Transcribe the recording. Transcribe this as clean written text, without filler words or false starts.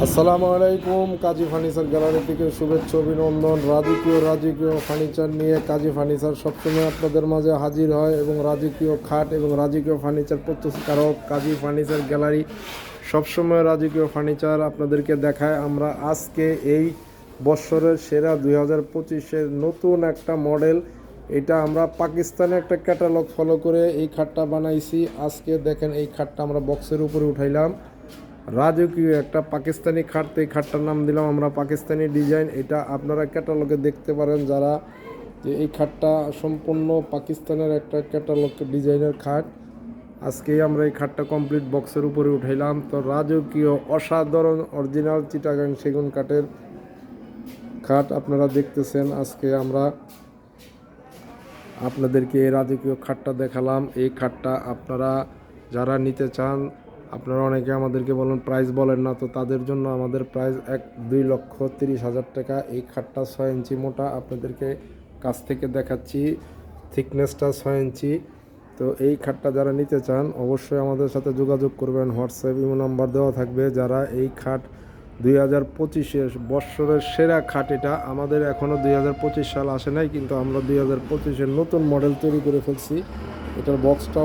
আসসালামু আলাইকুম। কাজী furniture gallery থেকে শুভেচ্ছা অভিনন্দন। রাজকীয় ফার্নিচার নিয়ে কাজী ফার্নিচার সবসময় আপনাদের মাঝে হাজির হয় এবং রাজকীয় খাট এবং রাজকীয় ফার্নিচার প্রস্তুতকারক কাজী ফার্নিচার গ্যালারি সবসময় রাজকীয় ফার্নিচার আপনাদেরকে দেখায়। আমরা আজকে এই বৎসরের সেরা 2025-এর নতুন একটা মডেল, এটা আমরা পাকিস্তানে একটা ক্যাটালগ ফলো করে এই খাটটা বানাইছি। আজকে দেখেন এই খাটটা আমরা বক্সের উপরে উঠাইলাম, রাজকীয় একটা পাকিস্তানি খাট। এই খাটটার নাম দিলাম আমরা পাকিস্তানি ডিজাইন। এটা আপনারা ক্যাটালগে দেখতে পারেন যারা, যে এই খাটটা সম্পূর্ণ পাকিস্তানের একটা ক্যাটালগ ডিজাইনের খাট। আজকেই আমরা এই খাটটা কমপ্লিট বক্সের উপরে উঠাইলাম। তো রাজকীয় অসাধারণ অরিজিনাল চিটাগাং সেগুন কাঠের খাট আপনারা দেখতেছেন। আজকে আমরা আপনাদেরকে এই রাজকীয় খাটটা দেখালাম। এই খাটটা আপনারা যারা নিতে চান, আপনারা অনেকে আমাদেরকে বলেন প্রাইস বলেন না, তো তাদের জন্য আমাদের প্রাইস 2,30,000 টাকা। এই খাটটা 6 ইঞ্চি মোটা, আপনাদেরকে কাছ থেকে দেখাচ্ছি, থিকনেসটা 6 ইঞ্চি। তো এই খাটটা যারা নিতে চান অবশ্যই আমাদের সাথে যোগাযোগ করবেন, হোয়াটসঅ্যাপ ইমো নাম্বার দেওয়া থাকবে। যারা এই খাট 2025-এর বৎসরের সেরা খাট, এটা আমাদের এখনও 2025 সাল আসে নাই, কিন্তু আমরা 2025-এর নতুন মডেল তৈরি করে ফেলছি। এটার বক্সটাও